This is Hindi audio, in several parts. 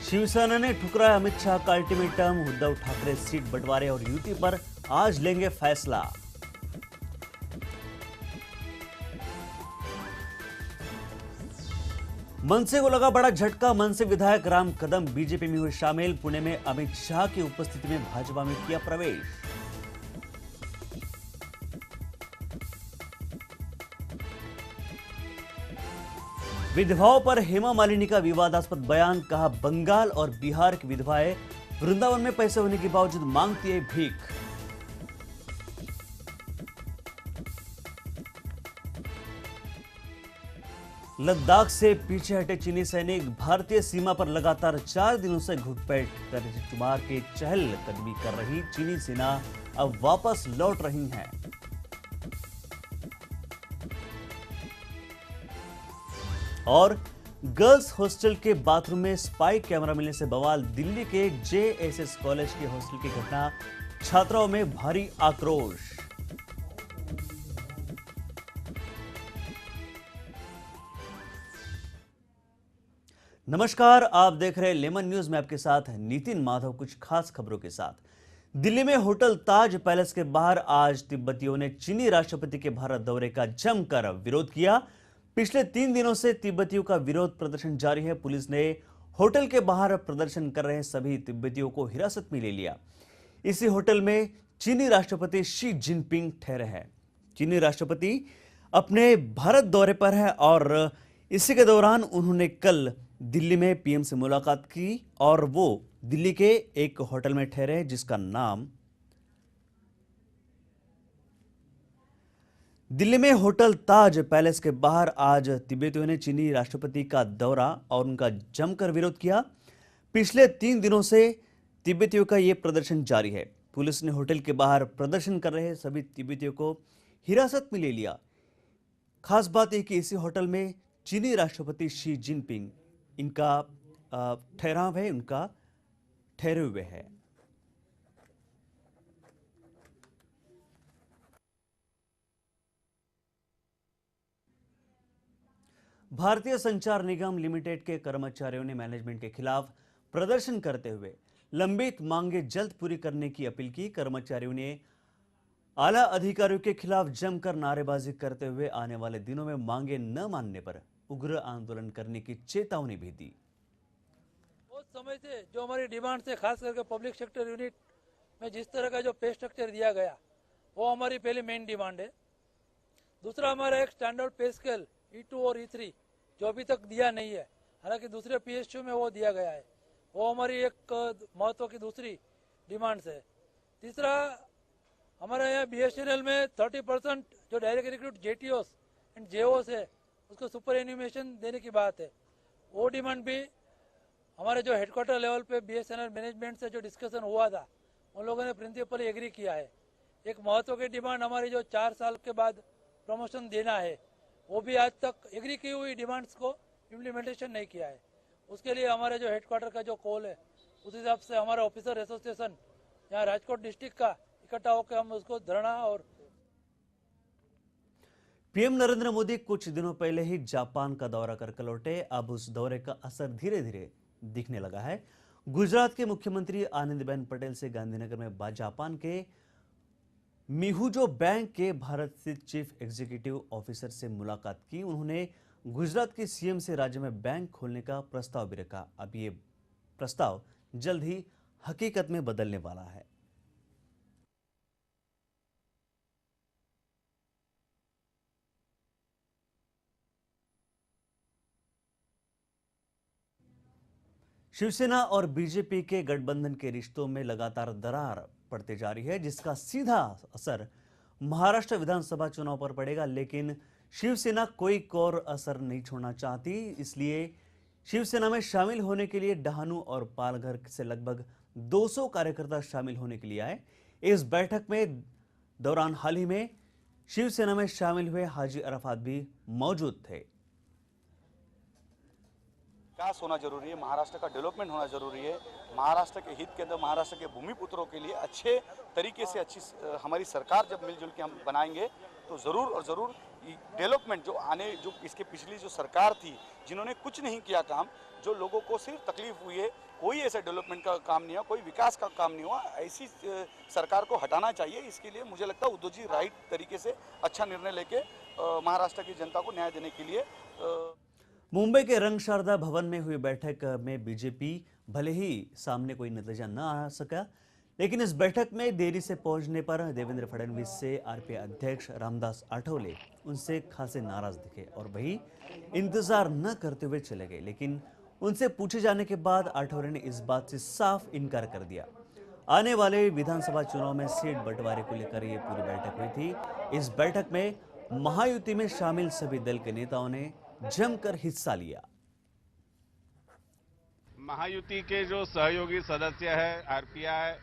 शिवसेना ने ठुकराया अमित शाह का अल्टीमेटम। उद्धव ठाकरे सीट बंटवारे और युति पर आज लेंगे फैसला। मनसे को लगा बड़ा झटका। मनसे विधायक राम कदम बीजेपी में हुए शामिल। पुणे में अमित शाह की उपस्थिति में भाजपा में किया प्रवेश। विधवाओं पर हेमा मालिनी का विवादास्पद बयान। कहा, बंगाल और बिहार की विधवाएं वृंदावन में पैसे होने के बावजूद मांगती है भीख। लद्दाख से पीछे हटे चीनी सैनिक। भारतीय सीमा पर लगातार 4 दिनों से घुसपैठ कर चुमार के चहलकदमी कर रही चीनी सेना अब वापस लौट रही है। और गर्ल्स हॉस्टल के बाथरूम में स्पाई कैमरा मिलने से बवाल। दिल्ली के जेएसएस कॉलेज के हॉस्टल की घटना, छात्राओं में भारी आक्रोश। नमस्कार, आप देख रहे हैं लेमन न्यूज में आपके साथ नितिन माधव। कुछ खास खबरों के साथ। दिल्ली में होटल ताज पैलेस के बाहर आज तिब्बतियों ने चीनी राष्ट्रपति के भारत दौरे का जमकर विरोध किया। पिछले 3 दिनों से तिब्बतियों का विरोध प्रदर्शन जारी है। पुलिस ने होटल के बाहर प्रदर्शन कर रहे सभी तिब्बतियों को हिरासत में ले लिया। इसी होटल में चीनी राष्ट्रपति शी जिनपिंग ठहरे हैं। चीनी राष्ट्रपति अपने भारत दौरे पर है और इसी के दौरान उन्होंने कल दिल्ली में पीएम से मुलाकात की और वो दिल्ली के एक होटल में ठहरे हैं जिसका नाम दिल्ली में होटल ताज पैलेस के बाहर आज तिब्बतियों ने चीनी राष्ट्रपति का दौरा और उनका जमकर विरोध किया। पिछले 3 दिनों से तिब्बतियों का यह प्रदर्शन जारी है। पुलिस ने होटल के बाहर प्रदर्शन कर रहे सभी तिब्बतियों को हिरासत में ले लिया। खास बात यह कि इसी होटल में चीनी राष्ट्रपति शी जिनपिंग इनका ठहराव है, उनका ठहरे हुए है। भारतीय संचार निगम लिमिटेड के कर्मचारियों ने मैनेजमेंट के खिलाफ प्रदर्शन करते हुए लंबित मांगे जल्द पूरी करने की अपील की। कर्मचारियों ने आला अधिकारियों के खिलाफ जमकर नारेबाजी करते हुए आने वाले दिनों में मांगे न मानने पर उग्र आंदोलन करने की चेतावनी भी दी। बहुत समय से जो हमारी डिमांड है, खास करके पब्लिक सेक्टर यूनिट में जिस तरह का जो पे स्ट्रक्चर दिया गया, वो हमारी पहली मेन डिमांड है। दूसरा, हमारा एक स्टैंडर्ड पे स्केल E2 और E3 जो अभी तक दिया नहीं है, हालांकि दूसरे PSU में वो दिया गया है, वो हमारी एक महत्व की दूसरी डिमांड्स है। तीसरा, हमारे यहाँ BSNL में 30% जो direct recruit JTOs and JOs है उसको सुपर एनिमेशन देने की बात है। वो डिमांड भी हमारे जो हेडक्वार्टर लेवल पे BSNL मैनेजमेंट से जो डिस्कशन हुआ था, उन लोगों ने प्रिंसिपली एग्री किया है। एक महत्व की डिमांड हमारी जो 4 साल के बाद प्रमोशन देना है, वो भी आज तक एग्री की हुई डिमांड्स को इम्प्लीमेंटेशन नहीं किया है। उसके लिए हमारे जो हेडक्वार्टर का जो कॉल है, उस हिसाब से हमारा ऑफिसर एसोसिएशन यहाँ राजकोट डिस्ट्रिक्ट का इकट्ठा होकर हम उसको धरना। और पीएम नरेंद्र मोदी कुछ दिनों पहले ही जापान का दौरा कर लौटे। अब उस दौरे का असर धीरे धीरे दिखने लगा है। गुजरात के मुख्यमंत्री आनंदीबेन पटेल से गांधीनगर में जापान के मिहुजो बैंक के भारत स्थित चीफ एग्जीक्यूटिव ऑफिसर से मुलाकात की। उन्होंने गुजरात के सीएम से राज्य में बैंक खोलने का प्रस्ताव भी रखा। अब ये प्रस्ताव जल्द ही हकीकत में बदलने वाला है। शिवसेना और बीजेपी के गठबंधन के रिश्तों में लगातार दरार पड़ते जा रही है, जिसका सीधा असर महाराष्ट्र विधानसभा चुनाव पर पड़ेगा। लेकिन शिवसेना कोई कोर असर नहीं छोड़ना चाहती, इसलिए शिवसेना में शामिल होने के लिए डहाणू और पालघर से लगभग 200 कार्यकर्ता शामिल होने के लिए आए। इस बैठक में दौरान हाल ही में शिवसेना में शामिल हुए हाजी अराफात भी मौजूद थे। विकास होना जरूरी है, महाराष्ट्र का डेवलपमेंट होना जरूरी है। महाराष्ट्र के हित के अंदर महाराष्ट्र के भूमिपुत्रों के लिए अच्छे तरीके से अच्छी हमारी सरकार जब मिलजुल के हम बनाएंगे तो ज़रूर और ज़रूर डेवलपमेंट जो इसके पिछली जो सरकार थी जिन्होंने कुछ नहीं किया काम, जो लोगों को सिर्फ तकलीफ हुई है कोई ऐसा डेवलपमेंट का काम नहीं हुआ, कोई विकास का काम नहीं हुआ। ऐसी सरकार को हटाना चाहिए। इसके लिए मुझे लगता है उद्धव जी राइट तरीके से अच्छा निर्णय लेके महाराष्ट्र की जनता को न्याय देने के लिए मुंबई के रंग शारदा भवन में हुई बैठक में बीजेपी भले ही सामने कोई नतीजा न आ सका, लेकिन इस बैठक में देरी से पहुंचने पर देवेंद्र फडणवीस से आरपीआई अध्यक्ष रामदास आठवले उनसे खासे नाराज दिखे और वही इंतजार न करते हुए चले गए। लेकिन उनसे पूछे जाने के बाद आठवले ने इस बात से साफ इनकार कर दिया। आने वाले विधानसभा चुनाव में सीट बंटवारे को लेकर यह पूरी बैठक हुई थी। इस बैठक में महायुति में शामिल सभी दल के नेताओं ने जमकर हिस्सा लिया। महायुति के जो सहयोगी सदस्य है आरपीआई,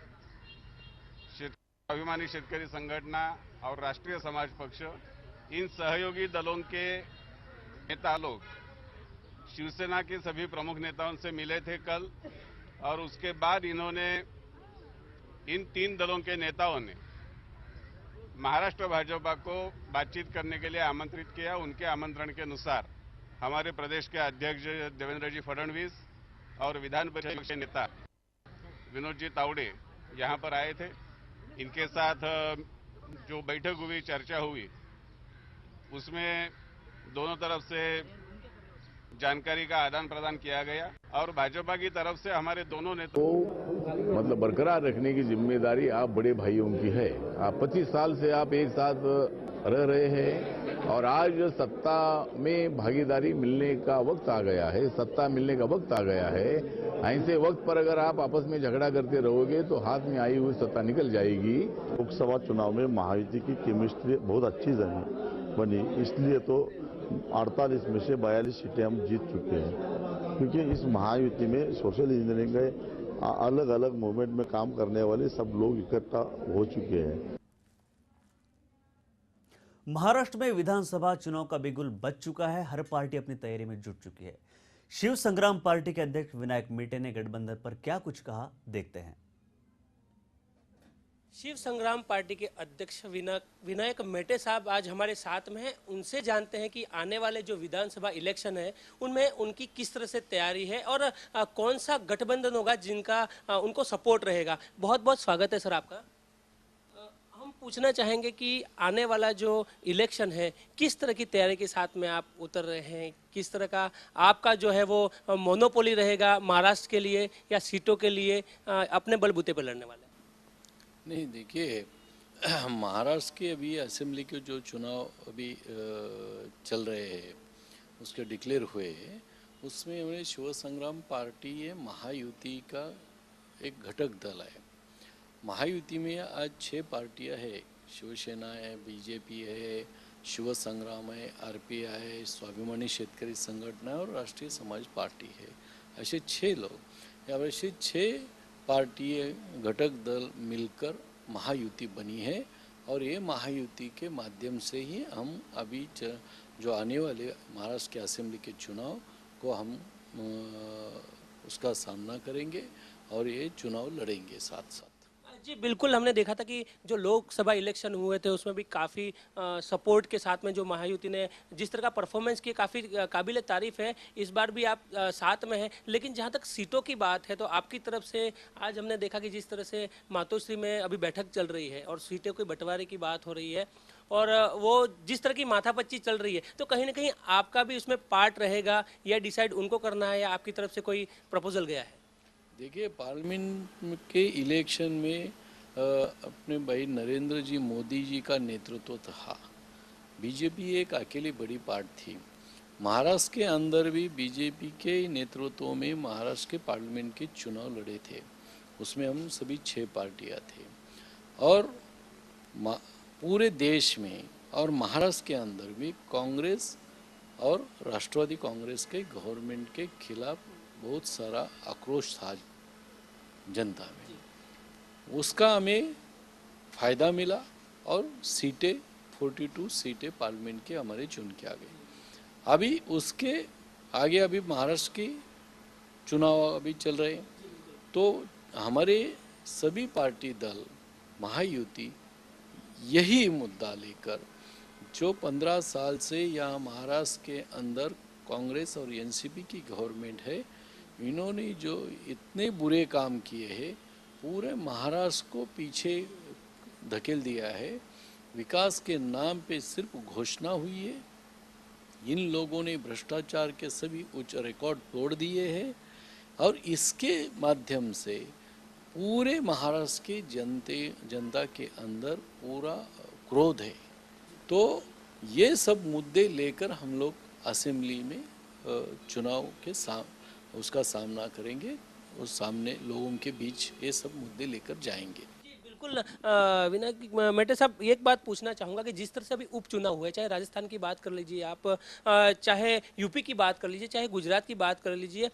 स्वाभिमानी शेतकरी संगठना और राष्ट्रीय समाज पक्ष, इन सहयोगी दलों के नेता लोग शिवसेना के सभी प्रमुख नेताओं से मिले थे कल, और उसके बाद इन्होंने इन 3 दलों के नेताओं ने महाराष्ट्र भाजपा को बातचीत करने के लिए आमंत्रित किया। उनके आमंत्रण के अनुसार हमारे प्रदेश के अध्यक्ष देवेंद्र जी फडणवीस और विधान परिषद के नेता विनोद जी तावड़े यहां पर आए थे। इनके साथ जो बैठक हुई, चर्चा हुई, उसमें दोनों तरफ से जानकारी का आदान प्रदान किया गया और भाजपा की तरफ से हमारे दोनों नेता मतलब बरकरार रखने की जिम्मेदारी आप बड़े भाइयों की है। आप 25 साल से आप एक साथ रह रहे हैं और आज सत्ता में भागीदारी मिलने का वक्त आ गया है, सत्ता मिलने का वक्त आ गया है। ऐसे वक्त पर अगर आप आपस में झगड़ा करते रहोगे तो हाथ में आई हुई सत्ता निकल जाएगी। लोकसभा चुनाव में महायुति की केमिस्ट्री बहुत अच्छी बनी, इसलिए तो 48 में से 42 सीटें हम जीत चुके हैं, क्योंकि इस महायुति में सोशल इंजीनियरिंग के अलग अलग मूवमेंट में काम करने वाले सब लोग इकट्ठा हो चुके हैं। महाराष्ट्र में विधानसभा चुनाव का बिगुल बज चुका है। हर पार्टी अपनी तैयारी में जुट चुकी है। शिव संग्राम पार्टी के अध्यक्ष विनायक मेटे ने गठबंधन पर क्या कुछ कहा, देखते हैं। शिव संग्राम पार्टी के अध्यक्ष विनायक मेटे साहब आज हमारे साथ में हैं। उनसे जानते हैं कि आने वाले जो विधानसभा इलेक्शन है उनमें उनकी किस तरह से तैयारी है और कौन सा गठबंधन होगा जिनका उनको सपोर्ट रहेगा। बहुत बहुत स्वागत है सर आपका। हम पूछना चाहेंगे कि आने वाला जो इलेक्शन है किस तरह की तैयारी के साथ में आप उतर रहे हैं, किस तरह का आपका जो है वो मोनोपोली रहेगा महाराष्ट्र के लिए या सीटों के लिए अपने बलबूते पर लड़ने वाले? नहीं, देखिए, महाराष्ट्र के अभी असेंबली के जो चुनाव अभी चल रहे हैं उसके डिक्लेयर हुए हैं, उसमें उन्हें शिव संग्राम पार्टी ये महायुति का एक घटक दल है। महायुति में आज 6 पार्टियां हैं, शिवसेना है, बीजेपी है, शिव संग्राम है, आरपीआई है, स्वाभिमानी शेतकरी संगठना और राष्ट्रीय समाज पार्टी है। ऐसे 6 लोग या ऐसे 6 पार्टी घटक दल मिलकर महायुति बनी है और ये महायुति के माध्यम से ही हम अभी जो आने वाले महाराष्ट्र के असेंबली के चुनाव को हम उसका सामना करेंगे और ये चुनाव लड़ेंगे साथ साथ। जी बिल्कुल, हमने देखा था कि जो लोकसभा इलेक्शन हुए थे उसमें भी काफ़ी सपोर्ट के साथ में जो महायुति ने जिस तरह का परफॉर्मेंस किया काफ़ी काबिल तारीफ है। इस बार भी आप साथ में हैं, लेकिन जहां तक सीटों की बात है तो आपकी तरफ से आज हमने देखा कि जिस तरह से मातोश्री में अभी बैठक चल रही है और सीटों के बंटवारे की बात हो रही है और वो जिस तरह की माथापच्ची चल रही है, तो कहीं ना कहीं आपका भी उसमें पार्ट रहेगा या डिसाइड उनको करना है या आपकी तरफ से कोई प्रपोजल गया है? देखिए, पार्लियामेंट के इलेक्शन में अपने भाई नरेंद्र जी मोदी जी का नेतृत्व था। बीजेपी एक अकेली बड़ी पार्टी थी। महाराष्ट्र के अंदर भी बीजेपी के नेतृत्व में महाराष्ट्र के पार्लियामेंट के चुनाव लड़े थे, उसमें हम सभी 6 पार्टियां थे और पूरे देश में और महाराष्ट्र के अंदर भी कांग्रेस और राष्ट्रवादी कांग्रेस के गवर्नमेंट के खिलाफ बहुत सारा आक्रोश था जनता में। उसका हमें फ़ायदा मिला और सीटें 42 सीटें पार्लियामेंट के हमारे चुन के आ गई। अभी उसके आगे अभी महाराष्ट्र के चुनाव अभी चल रहे हैं, तो हमारे सभी पार्टी दल महायुति यही मुद्दा लेकर जो 15 साल से यहाँ महाराष्ट्र के अंदर कांग्रेस और एनसीपी की गवर्नमेंट है, इन्होंने जो इतने बुरे काम किए हैं, पूरे महाराष्ट्र को पीछे धकेल दिया है। विकास के नाम पे सिर्फ घोषणा हुई है। इन लोगों ने भ्रष्टाचार के सभी उच्च रिकॉर्ड तोड़ दिए हैं और इसके माध्यम से पूरे महाराष्ट्र के जनता के अंदर पूरा क्रोध है। तो ये सब मुद्दे लेकर हम लोग असेंबली में चुनाव के उसका सामना करेंगे और सामने लोगों के बीच ये सब मुद्दे लेकर जाएंगे। बिल्कुल विनायक मेटे साहब, एक बात पूछना चाहूँगा कि जिस तरह से अभी उपचुनाव हुए, चाहे राजस्थान की बात कर लीजिए आप, चाहे यूपी की बात कर लीजिए, चाहे गुजरात की बात कर लीजिए,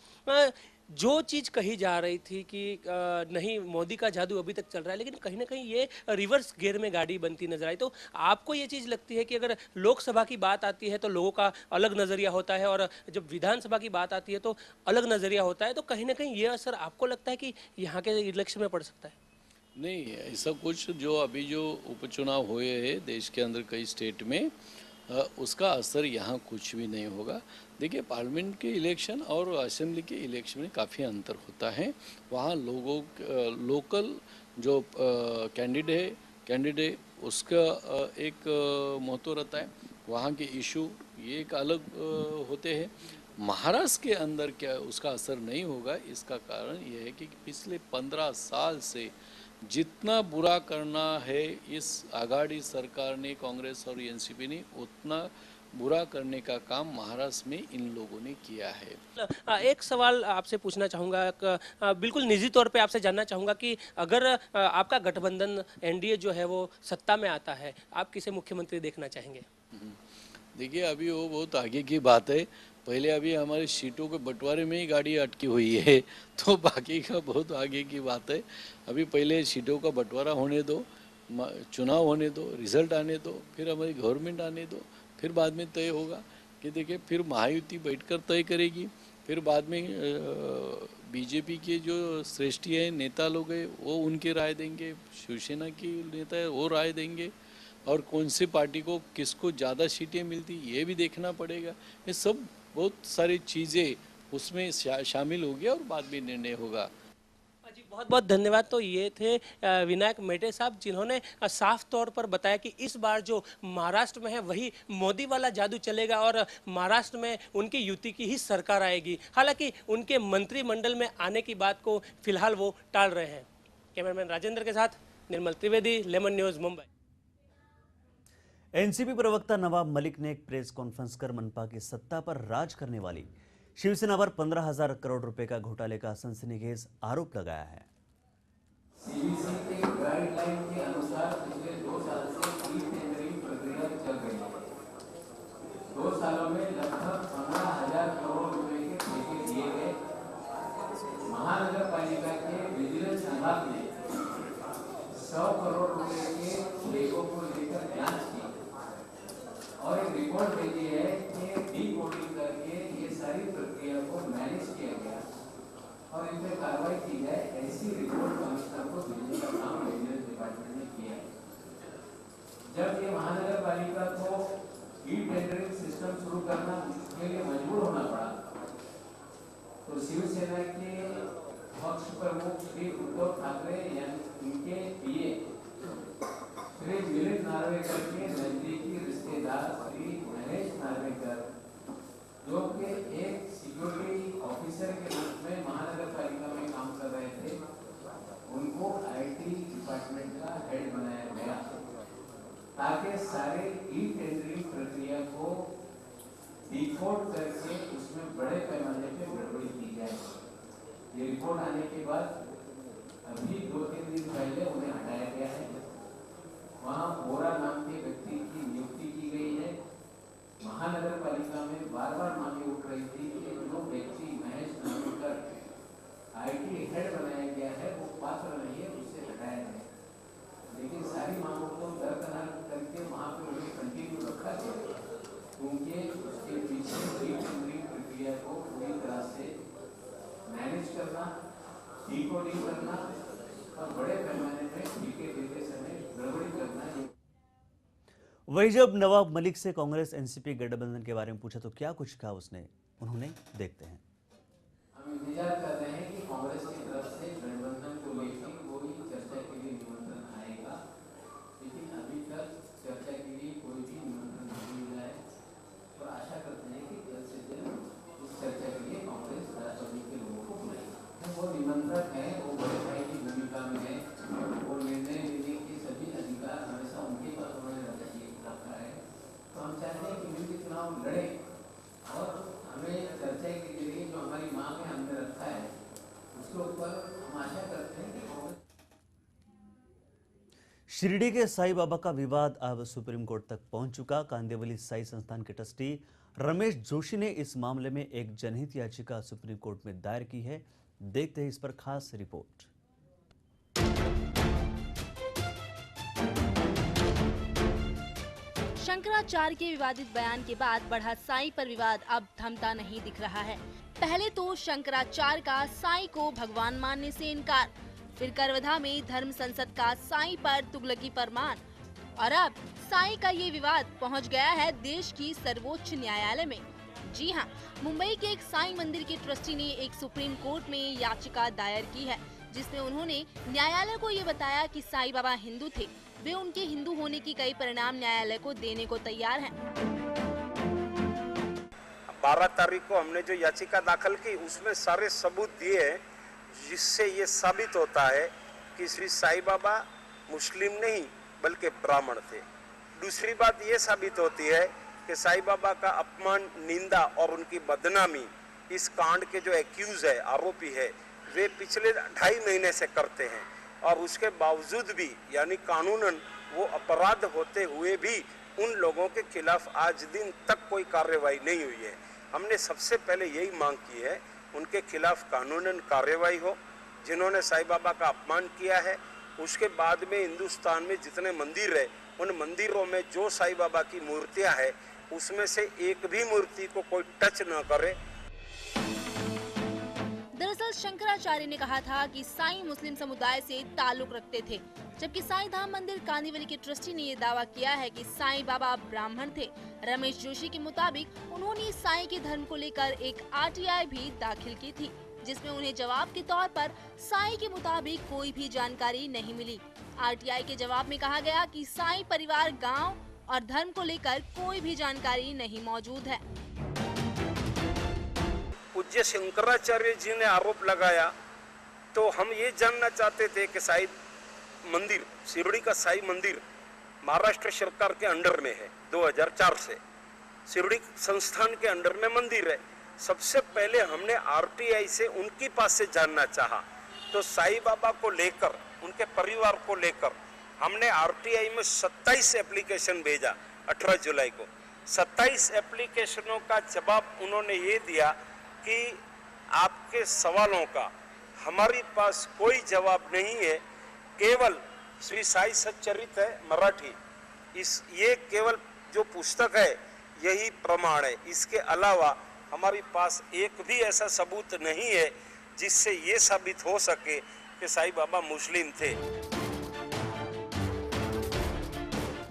जो चीज़ कही जा रही थी कि नहीं मोदी का जादू अभी तक चल रहा है, लेकिन कहीं ना कहीं ये रिवर्स गियर में गाड़ी बनती नजर आई। तो आपको ये चीज़ लगती है कि अगर लोकसभा की बात आती है तो लोगों का अलग नज़रिया होता है और जब विधानसभा की बात आती है तो अलग नज़रिया होता है, तो कहीं ना कहीं ये असर आपको लगता है कि यहाँ के इलेक्शन में पड़ सकता है? नहीं, ऐसा कुछ जो अभी जो उपचुनाव हुए हैं देश के अंदर कई स्टेट में, उसका असर यहाँ कुछ भी नहीं होगा। देखिए, पार्लियामेंट के इलेक्शन और असेंबली के इलेक्शन में काफ़ी अंतर होता है। वहाँ लोकल जो कैंडिडेट उसका एक महत्व रहता है। वहाँ के इशू ये एक अलग होते हैं। महाराष्ट्र के अंदर क्या उसका असर नहीं होगा, इसका कारण यह है कि पिछले 15 साल से जितना बुरा करना है इस आघाड़ी सरकार ने, कांग्रेस और एनसीपी ने, उतना बुरा करने का काम महाराष्ट्र में इन लोगों ने किया है। एक सवाल आपसे पूछना चाहूँगा, बिल्कुल निजी तौर पे आपसे जानना चाहूँगा कि अगर आपका गठबंधन एनडीए जो है वो सत्ता में आता है, आप किसे मुख्यमंत्री देखना चाहेंगे? देखिए, अभी वो बहुत आगे की बात है। पहले अभी हमारे सीटों के बंटवारे में ही गाड़ी अटकी हुई है, तो बाकी का बहुत आगे की बात है। अभी पहले सीटों का बंटवारा होने दो, चुनाव होने दो, रिजल्ट आने दो, फिर हमारी गवर्नमेंट आने दो, फिर बाद में तय होगा कि देखिए फिर महायुति बैठकर तय करेगी। फिर बाद में बीजेपी के जो श्रेष्ठी है, नेता लोग हैं, वो उनकी राय देंगे, शिवसेना की नेता है वो राय देंगे, और कौन सी पार्टी को किसको ज़्यादा सीटें मिलती ये भी देखना पड़ेगा। ये सब बहुत सारी चीज़ें उसमें शामिल होगी और बाद में निर्णय होगा। जी, बहुत बहुत धन्यवाद। तो ये थे विनायक मेटे साहब, जिन्होंने साफ तौर पर बताया कि इस बार जो महाराष्ट्र में है वही मोदी वाला जादू चलेगा और महाराष्ट्र में उनकी युति की ही सरकार आएगी। हालांकि उनके मंत्रिमंडल में आने की बात को फिलहाल वो टाल रहे हैं। कैमरामैन राजेंद्र के साथ Nirmal Trivedi, lemon news, Mumbai. NCP प्रवक्ता नवाब मलिक ने एक प्रेस कॉन्फ्रेंस कर मनपा की सत्ता पर राज करने वाली शिवसेना पर 15,000 करोड़ रुपए का घोटाले का सनसनीखेज आरोप लगाया है। सीबीसी के गाइडलाइन के अनुसार पिछले 2 साल से टेंडरिंग प्रक्रिया चल रही है। 2 सालों में लगभग 15,000 करोड़ रुपए के ठेके दिए गए। महानगर पालिका के विजिलेंस विभाग ने 100 करोड़ रुपए के ठेकों को लेकर जांच की और एक रिपोर्ट भेजी है कि डीकोडिंग करके ये सारी प्रक्रिया को मैनेज किया गया और इन पर कार्रवाई की जाए, ऐसी रिपोर्ट कमिश्नर को भेजने का काम विजिलेंस डिपार्टमेंट ने किया है। जब ये महानगर पालिका को ई टेंडरिंग सिस्टम शुरू करना के लिए मजबूर होना पड़ा, तो शिवसेना के पक्ष प्रमुख श्री उद्धव ठाकरे यानी इनके पीए श्री मिलिंद नार्वेकर के नजदीकी रिश्तेदार श्री महेश नार्वेकर, जो कि एक सिक्योरिटी ऑफिसर के रूप में महानगर पालिका में काम कर रहे थे, उनको आईटी डिपार्टमेंट का हेड बनाया गया ताकि सारे ई टेंडरिंग प्रक्रिया को डिकोड करके उसमें बड़े पैमाने पे गड़बड़ी की जाए। ये रिपोर्ट आने के बाद अभी 2-3 दिन पहले उन्हें हटाया गया है। वहाँ बोरा नाम के व्यक्ति की नियुक्ति की गई है। महानगर पालिका में बार-बार मांगे उठ रही थी कि जो व्यक्ति महेश नार्वेकर आईटी हेड बनाया गया है वो पात्र नहीं है, उससे हटाया जाए। लेकिन सारी मांगों को दरकिनार करके वहाँ पे उन्हें कंटिन्यू रखा गया, क्योंकि उसके पीछे टेंडरिंग प्रक्रिया को पूरी तरह से मैनेज करना, डिकोडिंग करना और बड़े पैमाने पर ठेके देते समय गड़बड़ी करना। वही जब नवाब मलिक से कांग्रेस एनसीपी गठबंधन के बारे में पूछा तो क्या कुछ कहा उन्होंने, देखते हैं। हम इंतजार कर रहे हैं कि कांग्रेस की तरफ से गठबंधन को लेकर कोई चर्चा के लिए निमंत्रण आएगा, लेकिन अभी तक चर्चा के लिए कोई भी निमंत्रण नहीं मिला है और आशा करते हैं कि जल्द से जल्द इस चर्चा के लिए कांग्रेस राष्ट्रपति के लोगों को बुलाएगा। वो निमंत्रक है, वो बड़े भाई की भूमिका में है, वो निर्णय लेने के सभी अधिकार हमेशा उनके पास उन्होंने रखा है। तो हम चाहते हैं कि मिलकर चुनाव लड़ें और हमें चर्चा के लिए जो हमारी मांग है हमने रखा है उसके ऊपर हम आशा करते हैं कि शिरडी के साईं बाबा का विवाद अब सुप्रीम कोर्ट तक पहुंच चुका। कांदिवली साई संस्थान के ट्रस्टी रमेश जोशी ने इस मामले में एक जनहित याचिका सुप्रीम कोर्ट में दायर की है। देखते हैं इस पर खास रिपोर्ट। शंकराचार्य के विवादित बयान के बाद बढ़ा साईं पर विवाद अब थमता नहीं दिख रहा है। पहले तो शंकराचार्य का साईं को भगवान मानने से इनकार, फिर करवधा में धर्म संसद का साईं पर तुगलकी फरमान और अब साईं का ये विवाद पहुंच गया है देश की सर्वोच्च न्यायालय में। जी हां, मुंबई के एक साईं मंदिर के ट्रस्टी ने एक सुप्रीम कोर्ट में याचिका दायर की है, जिसमें उन्होंने न्यायालय को ये बताया कि साईं बाबा हिंदू थे, वे उनके हिंदू होने की कई परिणाम न्यायालय को देने को तैयार हैं। 12 तारीख को हमने जो याचिका दाखिल की उसमें सारे सबूत दिए हैं, जिससे ये साबित होता है कि श्री साईं बाबा मुस्लिम नहीं बल्कि ब्राह्मण थे। दूसरी बात ये साबित होती है कि साईं बाबा का अपमान, निंदा और उनकी बदनामी इस कांड के जो एक्यूज है, आरोपी है, वे पिछले 2.5 महीने से करते हैं और उसके बावजूद भी यानी कानूनन वो अपराध होते हुए भी उन लोगों के खिलाफ आज दिन तक कोई कार्रवाई नहीं हुई है। हमने सबसे पहले यही मांग की है उनके खिलाफ कानूनन कार्रवाई हो, जिन्होंने साईं बाबा का अपमान किया है। उसके बाद में हिंदुस्तान में जितने मंदिर है उन मंदिरों में जो साईं बाबा की मूर्तियां हैं उसमें से एक भी मूर्ति को कोई टच न करे। दरअसल शंकराचार्य ने कहा था कि साईं मुस्लिम समुदाय से ताल्लुक रखते थे, जबकि साईं धाम मंदिर कांदिवली के ट्रस्टी ने ये दावा किया है कि साईं बाबा ब्राह्मण थे। रमेश जोशी के मुताबिक उन्होंने साईं के धर्म को लेकर एक आरटीआई भी दाखिल की थी, जिसमें उन्हें जवाब के तौर पर साईं के मुताबिक कोई भी जानकारी नहीं मिली। आरटीआई के जवाब में कहा गया कि साईं परिवार, गांव और धर्म को लेकर कोई भी जानकारी नहीं मौजूद है। पूज्य शंकराचार्य जी ने आरोप लगाया तो हम ये जानना चाहते थे कि साईं मंदिर, शिरडी का साईं मंदिर महाराष्ट्र सरकार के अंडर में है। 2004 से शिरडी संस्थान के अंडर में मंदिर है। सबसे पहले हमने आरटीआई से उनके पास से जानना चाहा, तो साईं बाबा को लेकर, उनके परिवार को लेकर हमने आरटीआई में 27 एप्लीकेशन भेजा 18 जुलाई को। 27 एप्लीकेशनों का जवाब उन्होंने ये दिया कि आपके सवालों का हमारे पास कोई जवाब नहीं है, केवल श्री साई सच्चरित है मराठी, ये केवल जो पुस्तक है यही प्रमाण है। इसके अलावा हमारे पास एक भी ऐसा सबूत नहीं है जिससे ये साबित हो सके कि साईं बाबा मुस्लिम थे।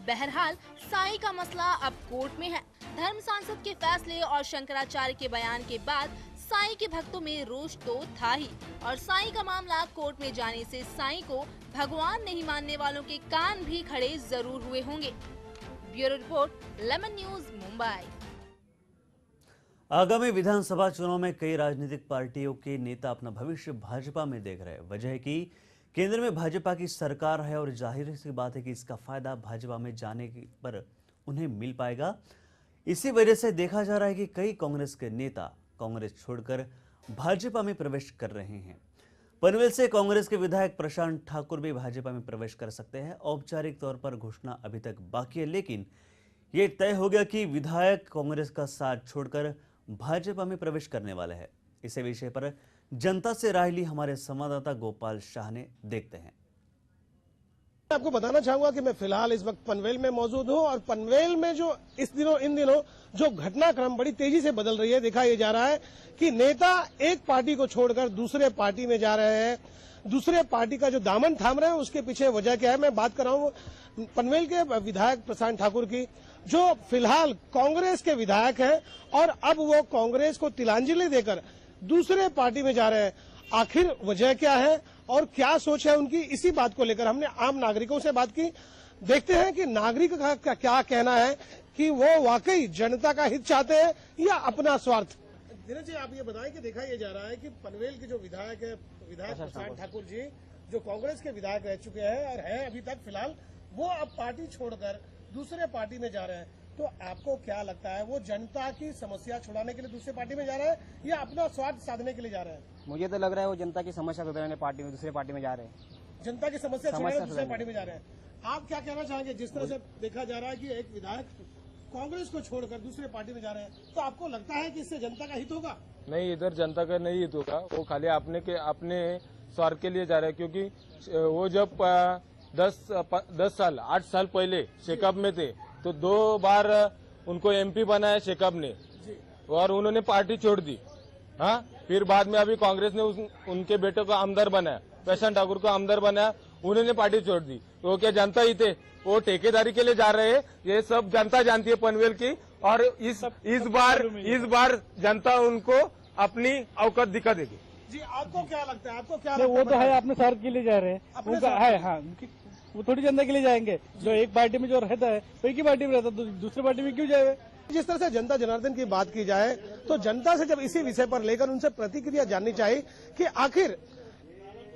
बहरहाल साईं का मसला अब कोर्ट में है। धर्म सांसद के फैसले और शंकराचार्य के बयान के बाद साईं के भक्तों में रोष तो था ही, और साईं का मामला कोर्ट में जाने से साईं को भगवान नहीं मानने वालों के कान भी खड़े जरूर हुए होंगे। Bureau report, lemon news, Mumbai. आगामी विधानसभा चुनाव में कई राजनीतिक पार्टियों के नेता अपना भविष्य भाजपा में देख रहे हैं। वजह है कि केंद्र में भाजपा की सरकार है और जाहिर सी बात है कि इसका फायदा भाजपा में जाने पर उन्हें मिल पाएगा। इसी वजह से देखा जा रहा है कि कई कांग्रेस के नेता कांग्रेस छोड़कर भाजपा में प्रवेश कर रहे हैं। पनवेल से कांग्रेस के विधायक प्रशांत ठाकुर भी भाजपा में प्रवेश कर सकते हैं। औपचारिक तौर पर घोषणा अभी तक बाकी है, लेकिन ये तय हो गया कि विधायक कांग्रेस का साथ छोड़कर भाजपा में प्रवेश करने वाले हैं। इसी विषय पर जनता से राय ली हमारे संवाददाता गोपाल शाह ने। देखते हैं। मैं आपको बताना चाहूंगा कि मैं फिलहाल इस वक्त पनवेल में मौजूद हूं और पनवेल में जो इन दिनों जो घटनाक्रम बड़ी तेजी से बदल रही है, देखा यह जा रहा है कि नेता एक पार्टी को छोड़कर दूसरे पार्टी में जा रहे हैं, दूसरे पार्टी का जो दामन थाम रहे हैं। उसके पीछे वजह क्या है, मैं बात कर रहा हूं पनवेल के विधायक प्रशांत ठाकुर की, जो फिलहाल कांग्रेस के विधायक हैं और अब वो कांग्रेस को तिलांजलि देकर दूसरे पार्टी में जा रहे हैं। आखिर वजह क्या है और क्या सोच है उनकी, इसी बात को लेकर हमने आम नागरिकों से बात की। देखते हैं कि नागरिक का क्या कहना है कि वो वाकई जनता का हित चाहते हैं या अपना स्वार्थ। दिनेश जी, आप ये बताएं कि देखा यह जा रहा है कि पनवेल के जो विधायक है, विधायक प्रशांत ठाकुर जी, जो कांग्रेस के विधायक रह चुके हैं और हैं अभी तक फिलहाल, वो अब पार्टी छोड़कर दूसरे पार्टी में जा रहे हैं। तो आपको क्या लगता है, वो जनता की समस्या छुड़ाने के लिए दूसरे पार्टी में जा रहे हैं या अपना स्वार्थ साधने के लिए जा रहे हैं? मुझे तो लग रहा है वो जनता की समस्या सुधारने पार्टी में दूसरे पार्टी में जा रहे हैं। जनता की समस्या छुड़ाने दूसरे पार्टी में जा रहे हैं। आप क्या कहना चाहेंगे? जिस तरह से देखा जा रहा है कि एक विधायक कांग्रेस को छोड़कर दूसरे पार्टी में जा रहे हैं, तो आपको लगता है कि इससे जनता का हित होगा? नहीं, इधर जनता का नहीं हित होगा। वो खाली अपने स्वार्थ के लिए जा रहे हैं, क्योंकि वो जब 8 साल पहले शेकअप में थे तो 2 बार उनको एमपी बनाया शेकअप ने और उन्होंने पार्टी छोड़ दी। हाँ, फिर बाद में अभी कांग्रेस ने उनके बेटे को आमदार बनाया, प्रशांत ठाकुर को आमदार बनाया, उन्होंने पार्टी छोड़ दी। तो क्या जनता ही थे? वो ठेकेदारी के लिए जा रहे हैं, ये सब जनता जानती है पनवेल की। और इस बार जनता उनको अपनी औकात दिखा देगी। जी, आपको क्या लगता है? आपको क्या लगता है? वो तो है अपने स्वार्थ के लिए जा रहे हैं, उनका है। हाँ, वो थोड़ी जनता के लिए जाएंगे। जो एक पार्टी में जो रहता है वो एक ही पार्टी में रहता है, दूसरी पार्टी में क्यों जाए? जिस तरह से जनता जनार्दन की बात की जाए तो जनता से जब इसी विषय पर लेकर उनसे प्रतिक्रिया जाननी चाहिए कि आखिर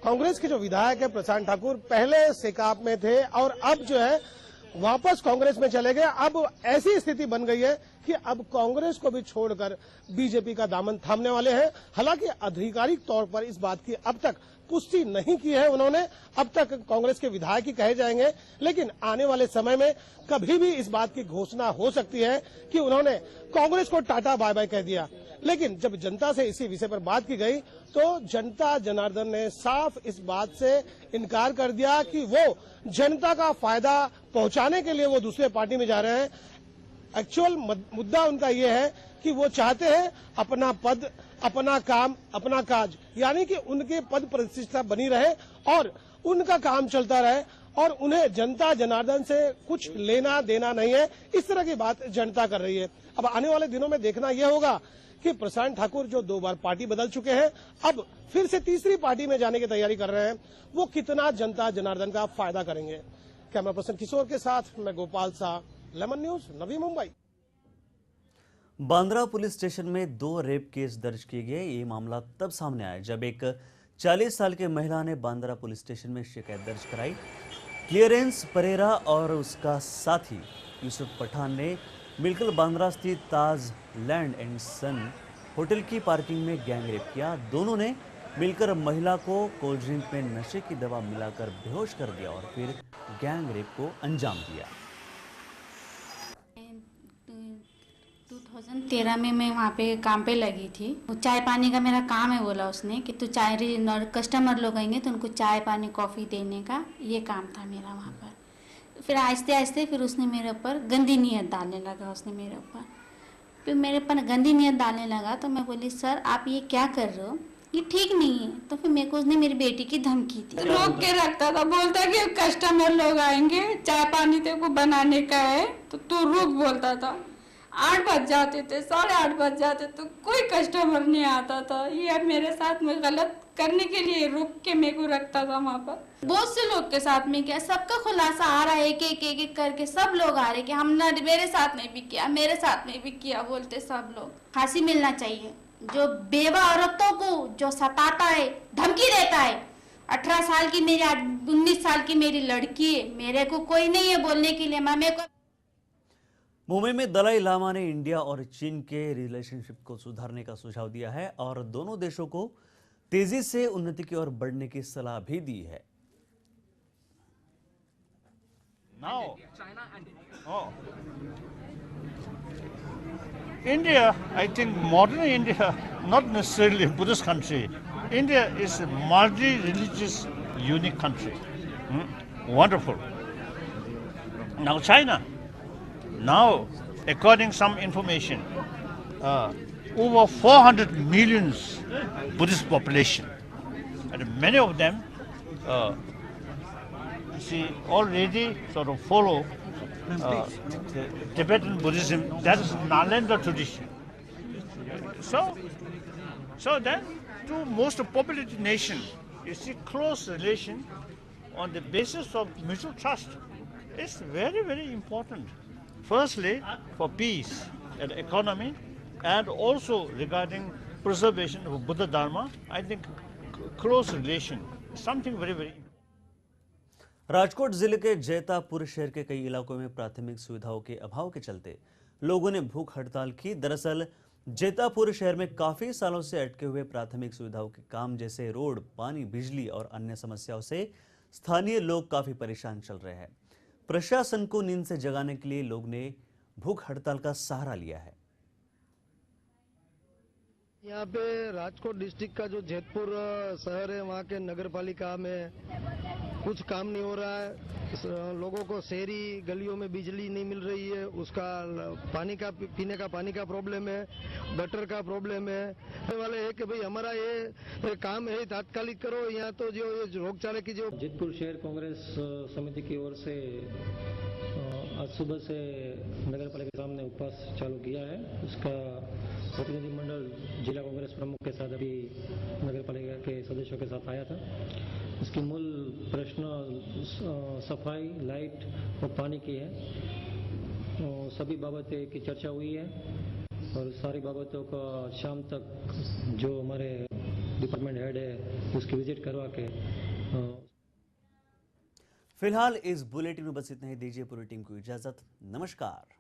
कांग्रेस के जो विधायक है प्रशांत ठाकुर पहले सेकाप में थे और अब जो है वापस कांग्रेस में चले गए। अब ऐसी स्थिति बन गई है कि अब कांग्रेस को भी छोड़कर बीजेपी का दामन थामने वाले हैं। हालांकि आधिकारिक तौर पर इस बात की अब तक पुष्टि नहीं की है उन्होंने, अब तक कांग्रेस के विधायक ही कहे जाएंगे, लेकिन आने वाले समय में कभी भी इस बात की घोषणा हो सकती है कि उन्होंने कांग्रेस को टाटा बाय बाय कह दिया। लेकिन जब जनता से इसी विषय पर बात की गई तो जनता जनार्दन ने साफ इस बात से इनकार कर दिया कि वो जनता का फायदा पहुंचाने के लिए वो दूसरे पार्टी में जा रहे हैं। एक्चुअल मुद्दा उनका ये है कि वो चाहते हैं अपना पद, अपना काम, अपना काज, यानी कि उनके पद प्रतिष्ठा बनी रहे और उनका काम चलता रहे और उन्हें जनता जनार्दन से कुछ लेना देना नहीं है। इस तरह की बात जनता कर रही है। अब आने वाले दिनों में देखना यह होगा कि प्रशांत ठाकुर जो 2 बार पार्टी बदल चुके हैं, अब फिर से तीसरी पार्टी में जाने की तैयारी कर रहे हैं, वो कितना जनता जनार्दन का फायदा करेंगे। कैमरा पर्सन किशोर के साथ मैं Gopal Shah, lemon news, Navi Mumbai. Bandra police station में 2 रेप केस दर्ज किए गए। ये मामला तब सामने आया जब एक 40 साल की महिला ने बांद्रा पुलिस स्टेशन में शिकायत दर्ज कराई। क्लियरेंस परेरा और उसका साथी यूसुफ पठान ने मिलकर बांद्रा स्थित ताज लैंड एंड सन होटल की पार्किंग में गैंग रेप किया। दोनों ने मिलकर महिला को कोल्ड ड्रिंक में नशे की दवा मिलाकर बेहोश कर दिया और फिर गैंग रेप को अंजाम दिया। 2013 में मैं वहाँ पे काम पे लगी थी। वो चाय पानी का मेरा काम है, बोला उसने कि तू चाय कस्टमर लोग आएंगे तो उनको चाय पानी कॉफ़ी देने का ये काम था मेरा वहाँ पर। फिर आहिस्ते आहिस्ते फिर उसने मेरे ऊपर गंदी नीयत डालने लगा। उसने मेरे ऊपर फिर मेरे ऊपर गंदी नीयत डालने लगा तो मैं बोली सर आप ये क्या कर रहे हो, ये ठीक नहीं है। तो फिर मेरे को उसने मेरी बेटी की धमकी दी, रोक के रखता था, बोलता कि कस्टमर लोग आएंगे चाय पानी तेरे को बनाने का है तो तू रुक, बोलता था। 8 बज जाते थे, 8:30 बज जाते तो कोई कस्टमर नहीं आता था। ये मेरे साथ में गलत करने के लिए रुक के मेरे को रखता था वहाँ पर। बहुत से लोग के साथ में किया, सबका खुलासा आ रहा है एक करके, सब लोग आ रहे कि हमने मेरे साथ में भी किया, मेरे साथ में भी किया बोलते सब लोग। फांसी मिलना चाहिए जो बेवा औरतों को जो सताता है, धमकी देता है। 18 साल की मेरी 19 साल की मेरी लड़की है, मेरे को कोई नहीं है बोलने के लिए। मेरे को मुंबई में दलाई लामा ने इंडिया और चीन के रिलेशनशिप को सुधारने का सुझाव दिया है और दोनों देशों को तेजी से उन्नति की ओर बढ़ने की सलाह भी दी है। India, I think modern India, not necessarily a Buddhist country. India is a multi-religious, unique country. Wonderful. Now China. Now, according some information, over 400 million Buddhist population, and many of them, already sort of follow the Tibetan Buddhism. That is Nalanda tradition. So, So then, two most populated nations, you see close relation on the basis of mutual trust. It's very, very important. Firstly, for peace and economy, and also regarding preservation of Buddha Dharma, I think close relation is something very, very important. Rajkot जिले के जैतापुर शहर के कई इलाकों में प्राथमिक सुविधाओं के अभाव के चलते लोगों ने भूख हड़ताल की। दरअसल जैतापुर शहर में काफी सालों से अटके हुए प्राथमिक सुविधाओं के काम जैसे रोड, पानी, बिजली और अन्य समस्याओं से स्थानीय लोग काफी परेशान चल रहे हैं। प्रशासन को नींद से जगाने के लिए लोग ने भूख हड़ताल का सहारा लिया है। यहाँ पे राजकोट डिस्ट्रिक्ट का जो जैतपुर शहर है, वहाँ के नगर पालिका में कुछ काम नहीं हो रहा है। लोगों को शहरी गलियों में बिजली नहीं मिल रही है, उसका पानी का पीने का पानी का प्रॉब्लम है, गटर का प्रॉब्लम है। वाले है कि भाई हमारा ये काम है तात्कालिक करो। यहाँ तो जो रोगचाले की जो जैतपुर शहर कांग्रेस समिति की ओर से आज सुबह से नगर पालिका के सामने उपवास चालू किया है। उसका प्रतिनिधिमंडल जिला कांग्रेस प्रमुख के साथ अभी नगर पालिका के सदस्यों के साथ आया था। इसकी मूल प्रश्न सफाई, लाइट और पानी की है। सभी बाबतें की चर्चा हुई है और सारी बाबतों का शाम तक जो हमारे डिपार्टमेंट हेड है उसकी विजिट करवा के फिलहाल इस बुलेटिन में बस इतना ही। दीजिए पूरी टीम को इजाजत। नमस्कार।